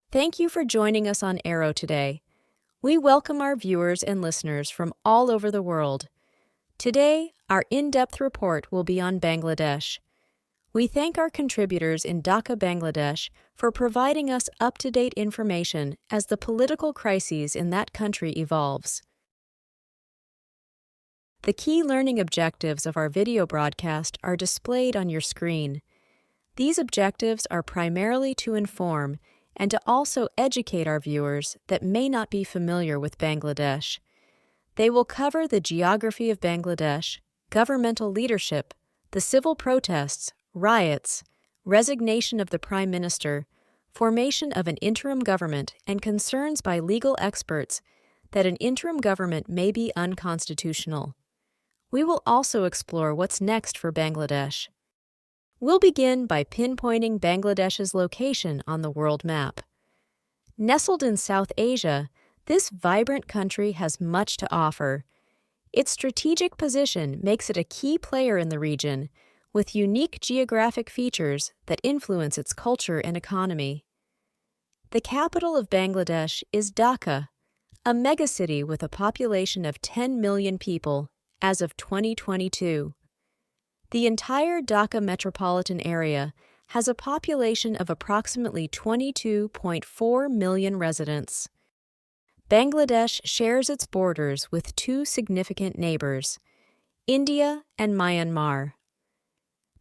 Thank you for joining us on Arrow today. We welcome our viewers and listeners from all over the world. Today, our in-depth report will be on Bangladesh. We thank our contributors in Dhaka, Bangladesh, for providing us up-to-date information as the political crisis in that country evolves. The key learning objectives of our video broadcast are displayed on your screen. These objectives are primarily to inform and to also educate our viewers that may not be familiar with Bangladesh. They will cover the geography of Bangladesh, governmental leadership, the civil protests, riots, resignation of the Prime Minister, formation of an interim government, and concerns by legal experts that an interim government may be unconstitutional. We will also explore what's next for Bangladesh. We'll begin by pinpointing Bangladesh's location on the world map. Nestled in South Asia, this vibrant country has much to offer. Its strategic position makes it a key player in the region, with unique geographic features that influence its culture and economy. The capital of Bangladesh is Dhaka, a megacity with a population of 10 million people as of 2022. The entire Dhaka metropolitan area has a population of approximately 22.4 million residents. Bangladesh shares its borders with two significant neighbors, India and Myanmar.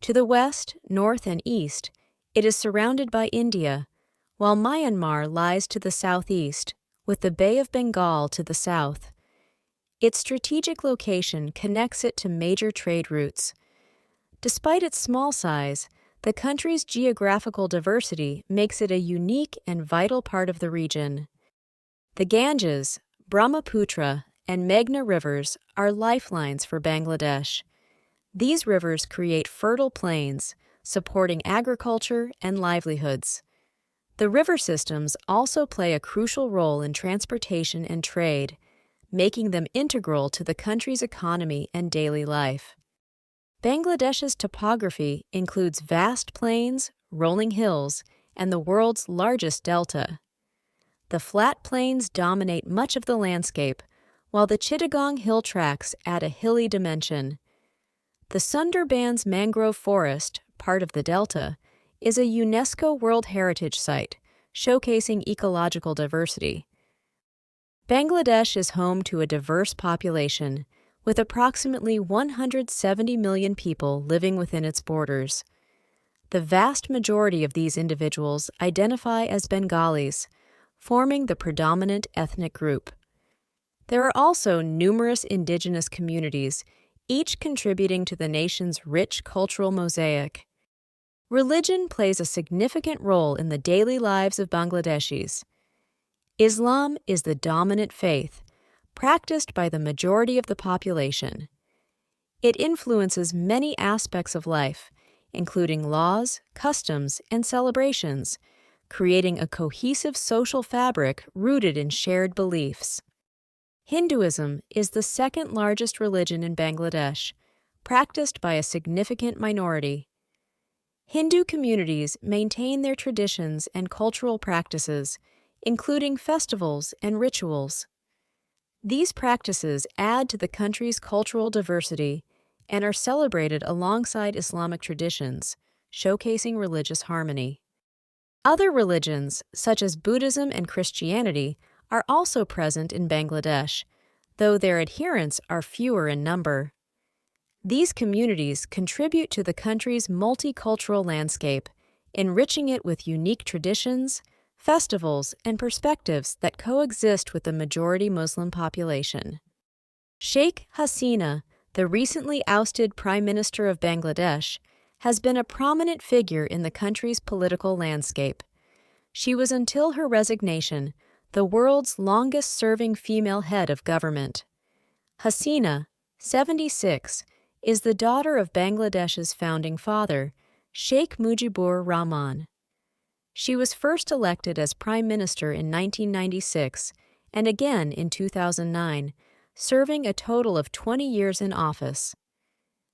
To the west, north, and east, it is surrounded by India, while Myanmar lies to the southeast, with the Bay of Bengal to the south. Its strategic location connects it to major trade routes. Despite its small size, the country's geographical diversity makes it a unique and vital part of the region. The Ganges, Brahmaputra, and Meghna rivers are lifelines for Bangladesh. These rivers create fertile plains, supporting agriculture and livelihoods. The river systems also play a crucial role in transportation and trade, making them integral to the country's economy and daily life. Bangladesh's topography includes vast plains, rolling hills, and the world's largest delta. The flat plains dominate much of the landscape, while the Chittagong hill tracts add a hilly dimension. The Sundarbans mangrove forest, part of the delta, is a UNESCO World Heritage Site, showcasing ecological diversity. Bangladesh is home to a diverse population, with approximately 170 million people living within its borders. The vast majority of these individuals identify as Bengalis, forming the predominant ethnic group. There are also numerous indigenous communities, each contributing to the nation's rich cultural mosaic. Religion plays a significant role in the daily lives of Bangladeshis. Islam is the dominant faith, practiced by the majority of the population. It influences many aspects of life, including laws, customs, and celebrations, creating a cohesive social fabric rooted in shared beliefs. Hinduism is the second largest religion in Bangladesh, practiced by a significant minority. Hindu communities maintain their traditions and cultural practices, including festivals and rituals. These practices add to the country's cultural diversity and are celebrated alongside Islamic traditions, showcasing religious harmony. Other religions, such as Buddhism and Christianity, are also present in Bangladesh, though their adherents are fewer in number. These communities contribute to the country's multicultural landscape, enriching it with unique traditions, festivals, and perspectives that coexist with the majority Muslim population. Sheikh Hasina, the recently ousted Prime Minister of Bangladesh, has been a prominent figure in the country's political landscape. She was, until her resignation, the world's longest-serving female head of government. Hasina, 76, is the daughter of Bangladesh's founding father, Sheikh Mujibur Rahman. She was first elected as Prime Minister in 1996 and again in 2009, serving a total of 20 years in office.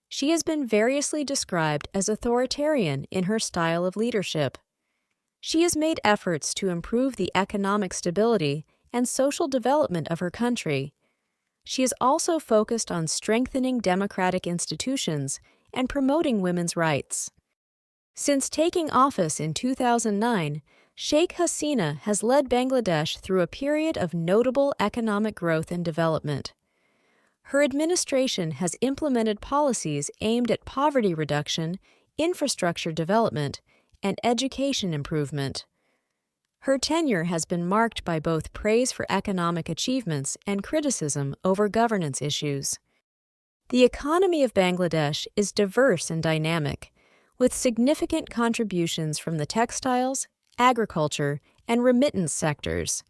She has been variously described as authoritarian in her style of leadership. She has made efforts to improve the economic stability and social development of her country. She is also focused on strengthening democratic institutions and promoting women's rights. Since taking office in 2009, Sheikh Hasina has led Bangladesh through a period of notable economic growth and development. Her administration has implemented policies aimed at poverty reduction, infrastructure development, and education improvement. Her tenure has been marked by both praise for economic achievements and criticism over governance issues. The economy of Bangladesh is diverse and dynamic, with significant contributions from the textiles, agriculture, and remittance sectors.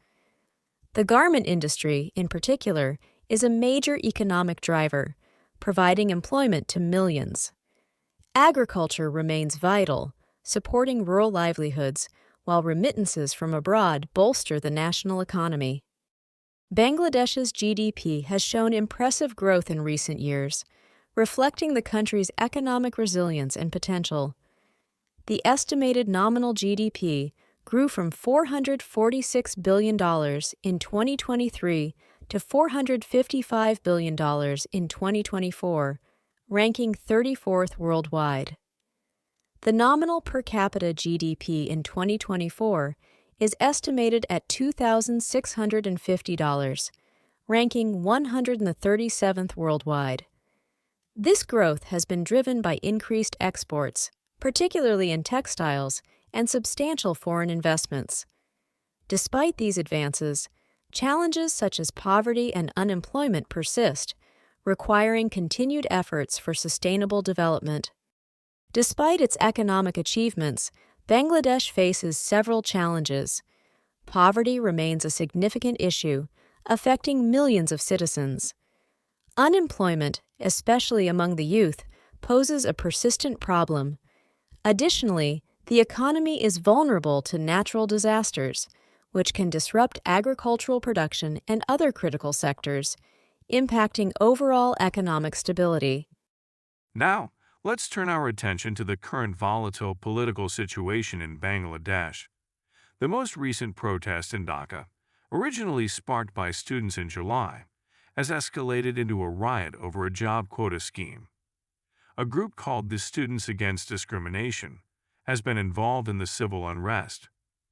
The garment industry, in particular, is a major economic driver, providing employment to millions. Agriculture remains vital, supporting rural livelihoods, while remittances from abroad bolster the national economy. Bangladesh's GDP has shown impressive growth in recent years, reflecting the country's economic resilience and potential. The estimated nominal GDP grew from $446 billion in 2023 to $455 billion in 2024, ranking 34th worldwide. The nominal per capita GDP in 2024 is estimated at $2,650, ranking 137th worldwide. This growth has been driven by increased exports, particularly in textiles, and substantial foreign investments. Despite these advances, challenges such as poverty and unemployment persist, requiring continued efforts for sustainable development. Despite its economic achievements, Bangladesh faces several challenges. Poverty remains a significant issue, affecting millions of citizens. Unemployment, especially among the youth, poses a persistent problem. Additionally, the economy is vulnerable to natural disasters, which can disrupt agricultural production and other critical sectors, impacting overall economic stability. Now, let's turn our attention to the current volatile political situation in Bangladesh. The most recent protest in Dhaka, originally sparked by students in July, has escalated into a riot over a job quota scheme. A group called the Students Against Discrimination has been involved in the civil unrest.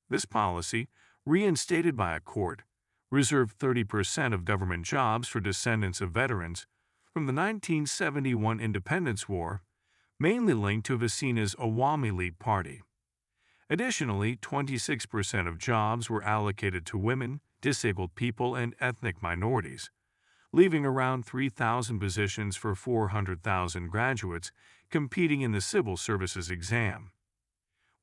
This policy, reinstated by a court, reserved 30% of government jobs for descendants of veterans from the 1971 Independence War, mainly linked to Hasina's Awami League Party. Additionally, 26% of jobs were allocated to women, disabled people, and ethnic minorities, leaving around 3,000 positions for 400,000 graduates competing in the civil services exam.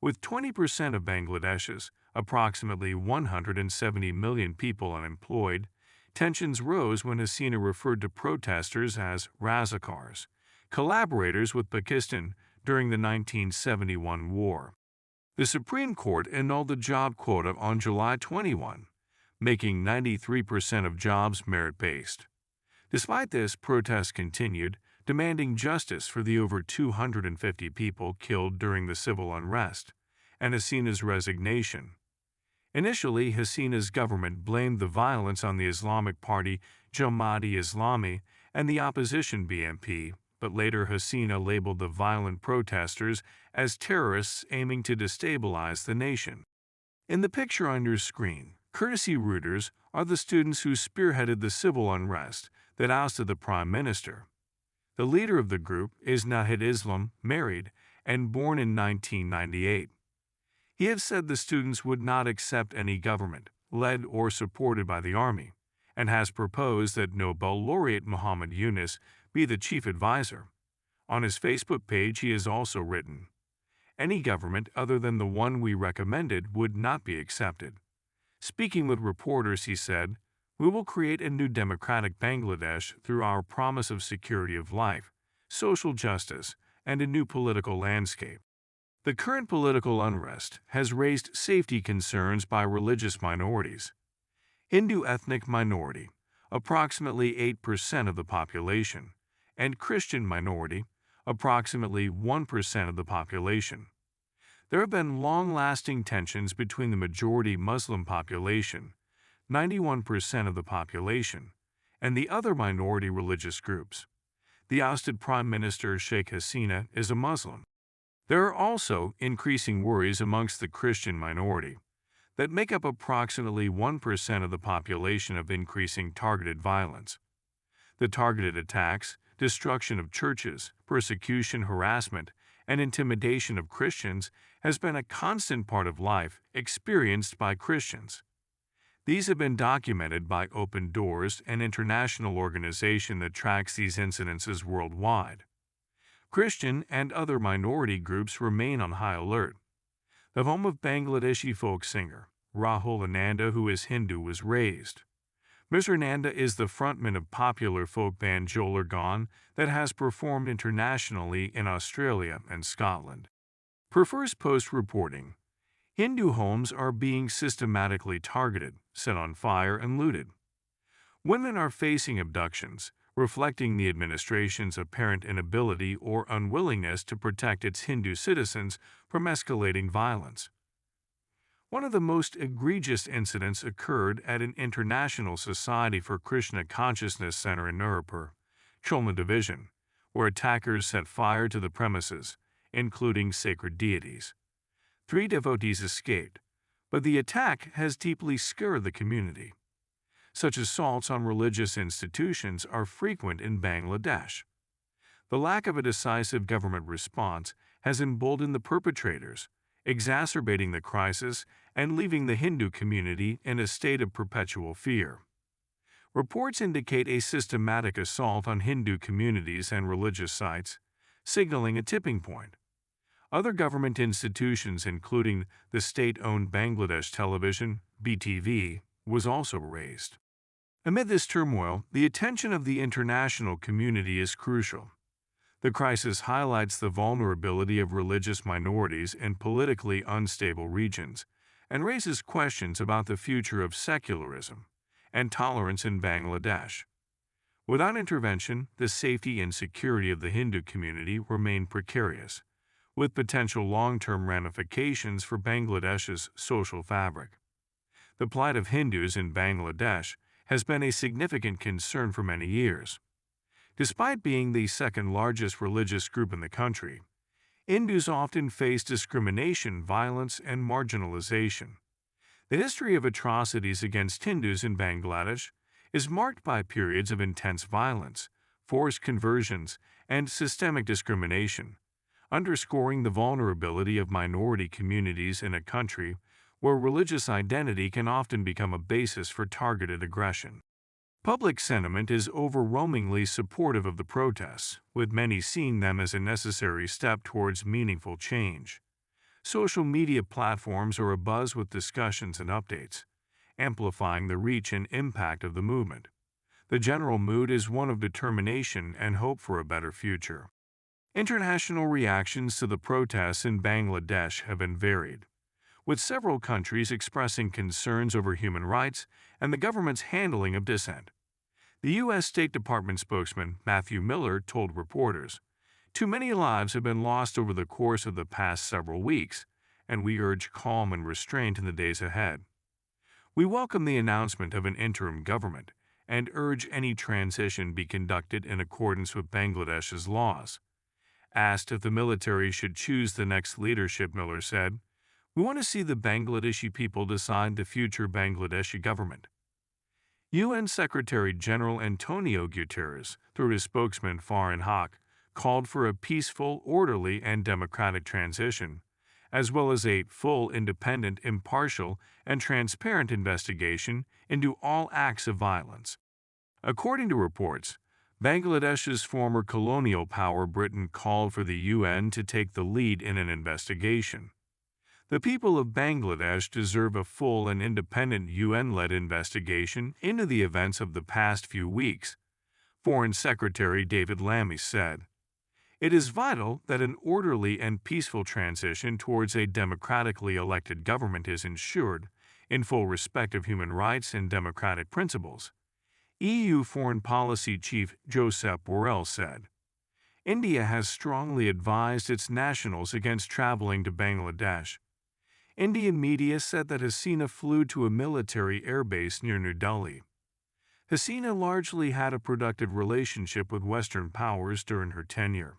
With 20% of Bangladesh's approximately 170 million people unemployed, tensions rose when Hasina referred to protesters as Razakars, collaborators with Pakistan during the 1971 war. The Supreme Court annulled the job quota on July 21, making 93% of jobs merit-based. Despite this, protests continued, demanding justice for the over 250 people killed during the civil unrest, and Hasina's resignation. Initially, Hasina's government blamed the violence on the Islamic Party Jamaat-e-Islami and the opposition BNP, but later Hasina labeled the violent protesters as terrorists aiming to destabilize the nation. In the picture on your screen, courtesy Reuters, are the students who spearheaded the civil unrest that ousted the prime minister. The leader of the group is Nahid Islam, married, and born in 1998. He has said the students would not accept any government, led or supported by the army, and has proposed that Nobel Laureate Muhammad Yunus be the chief advisor. On his Facebook page, he has also written, "Any government other than the one we recommended would not be accepted." Speaking with reporters, he said, "We will create a new democratic Bangladesh through our promise of security of life, social justice, and a new political landscape." The current political unrest has raised safety concerns by religious minorities. Hindu ethnic minority, approximately 8% of the population, and Christian minority, approximately 1% of the population. There have been long-lasting tensions between the majority Muslim population, 91% of the population, and the other minority religious groups. The ousted Prime Minister Sheikh Hasina is a Muslim. There are also increasing worries amongst the Christian minority that make up approximately 1% of the population of increasing targeted violence. The targeted attacks, destruction of churches, persecution, harassment, and intimidation of Christians has been a constant part of life experienced by Christians. These have been documented by Open Doors, an international organization that tracks these incidences worldwide. Christian and other minority groups remain on high alert. The home of Bangladeshi folk singer Rahul Ananda, who is Hindu, was razed. Mr. Ananda is the frontman of popular folk band Joler Gone that has performed internationally in Australia and Scotland. Per First Post reporting, Hindu homes are being systematically targeted, set on fire, and looted. Women are facing abductions, reflecting the administration's apparent inability or unwillingness to protect its Hindu citizens from escalating violence. One of the most egregious incidents occurred at an International Society for Krishna Consciousness Center in Nuripur, Cholna Division, where attackers set fire to the premises, including sacred deities. 3 devotees escaped, but the attack has deeply scarred the community. Such assaults on religious institutions are frequent in Bangladesh. The lack of a decisive government response has emboldened the perpetrators, exacerbating the crisis and leaving the Hindu community in a state of perpetual fear. Reports indicate a systematic assault on Hindu communities and religious sites, signaling a tipping point. Other government institutions, including the state-owned Bangladesh Television, BTV, was also razed. Amid this turmoil, the attention of the international community is crucial. The crisis highlights the vulnerability of religious minorities in politically unstable regions and raises questions about the future of secularism and tolerance in Bangladesh. Without intervention, the safety and security of the Hindu community remain precarious, with potential long-term ramifications for Bangladesh's social fabric. The plight of Hindus in Bangladesh has been a significant concern for many years. Despite being the second-largest religious group in the country, Hindus often face discrimination, violence, and marginalization. The history of atrocities against Hindus in Bangladesh is marked by periods of intense violence, forced conversions, and systemic discrimination, underscoring the vulnerability of minority communities in a country where religious identity can often become a basis for targeted aggression. Public sentiment is overwhelmingly supportive of the protests, with many seeing them as a necessary step towards meaningful change. Social media platforms are abuzz with discussions and updates, amplifying the reach and impact of the movement. The general mood is one of determination and hope for a better future. International reactions to the protests in Bangladesh have been varied, with several countries expressing concerns over human rights and the government's handling of dissent. The U.S. State Department spokesman Matthew Miller told reporters, "Too many lives have been lost over the course of the past several weeks, and we urge calm and restraint in the days ahead. We welcome the announcement of an interim government and urge any transition be conducted in accordance with Bangladesh's laws." Asked if the military should choose the next leadership, Miller said, "We want to see the Bangladeshi people decide the future Bangladeshi government." UN Secretary-General Antonio Guterres, through his spokesman Farhan Haq, called for a peaceful, orderly, and democratic transition, as well as a full, independent, impartial, and transparent investigation into all acts of violence. According to reports, Bangladesh's former colonial power Britain called for the UN to take the lead in an investigation. The people of Bangladesh deserve a full and independent UN-led investigation into the events of the past few weeks, Foreign Secretary David Lammy said. It is vital that an orderly and peaceful transition towards a democratically elected government is ensured in full respect of human rights and democratic principles, EU Foreign Policy Chief Josep Borrell said. India has strongly advised its nationals against traveling to Bangladesh. Indian media said that Hasina flew to a military airbase near New Delhi. Hasina largely had a productive relationship with Western powers during her tenure.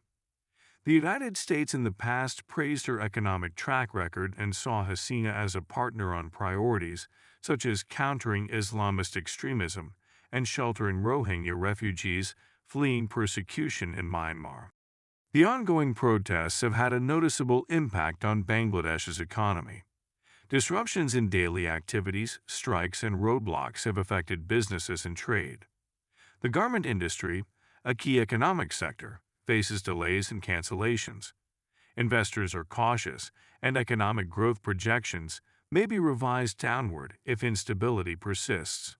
The United States in the past praised her economic track record and saw Hasina as a partner on priorities such as countering Islamist extremism and sheltering Rohingya refugees fleeing persecution in Myanmar. The ongoing protests have had a noticeable impact on Bangladesh's economy. Disruptions in daily activities, strikes, and roadblocks have affected businesses and trade. The garment industry, a key economic sector, faces delays and cancellations. Investors are cautious, and economic growth projections may be revised downward if instability persists.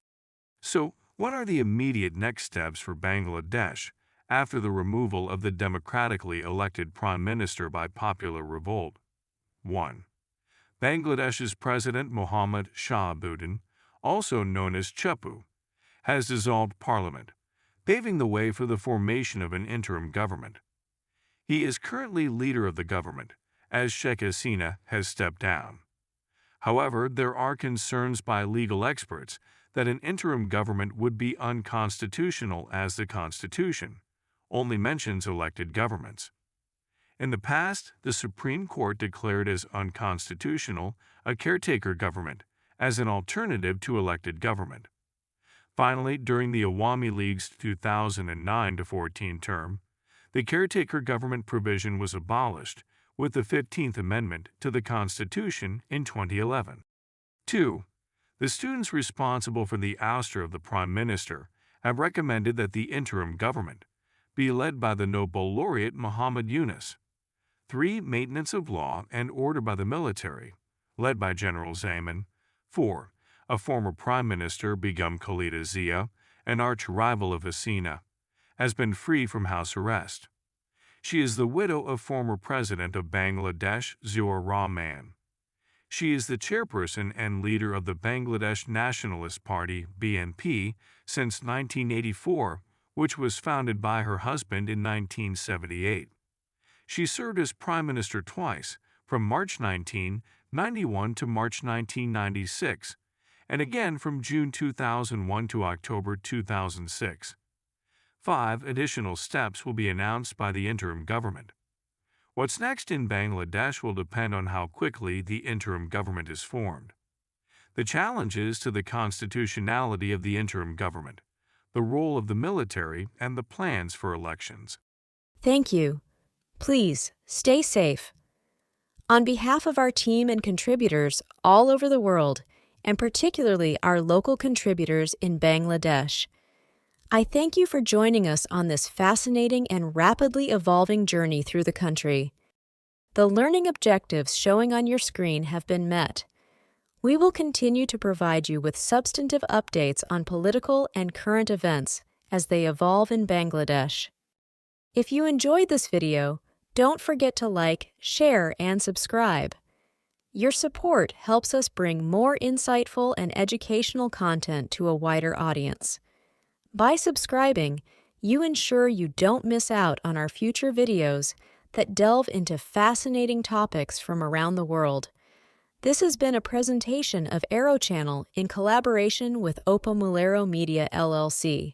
So, what are the immediate next steps for Bangladesh after the removal of the democratically elected prime minister by popular revolt? 1. Bangladesh's President Muhammad Yunus, also known as Chappu, has dissolved parliament, paving the way for the formation of an interim government. He is currently leader of the government, as Sheikh Hasina has stepped down. However, there are concerns by legal experts that an interim government would be unconstitutional as the Constitution only mentions elected governments. In the past, the Supreme Court declared as unconstitutional a caretaker government as an alternative to elected government. Finally, during the Awami League's 2009-14 term, the caretaker government provision was abolished with the 15th Amendment to the Constitution in 2011. 2. The students responsible for the ouster of the Prime Minister have recommended that the interim government be led by the Nobel Laureate Muhammad Yunus. 3. Maintenance of law and order by the military, led by General Zaman. 4. A former Prime Minister, Begum Khalida Zia, an arch-rival of Hasina, has been free from house arrest. She is the widow of former President of Bangladesh, Ziaur Rahman. She is the chairperson and leader of the Bangladesh Nationalist Party, BNP, since 1984, which was founded by her husband in 1978. She served as Prime Minister twice, from March 1991 to March 1996, and again from June 2001 to October 2006. 5. Additional steps will be announced by the interim government. What's next in Bangladesh will depend on how quickly the interim government is formed. The challenges to the constitutionality of the interim government, the role of the military, and the plans for elections. Thank you. Please, stay safe. On behalf of our team and contributors all over the world, and particularly our local contributors in Bangladesh, I thank you for joining us on this fascinating and rapidly evolving journey through the country. The learning objectives showing on your screen have been met. We will continue to provide you with substantive updates on political and current events as they evolve in Bangladesh. If you enjoyed this video, don't forget to like, share, and subscribe. Your support helps us bring more insightful and educational content to a wider audience. By subscribing, you ensure you don't miss out on our future videos that delve into fascinating topics from around the world. This has been a presentation of Aero Channel in collaboration with Opa Mulero Media LLC.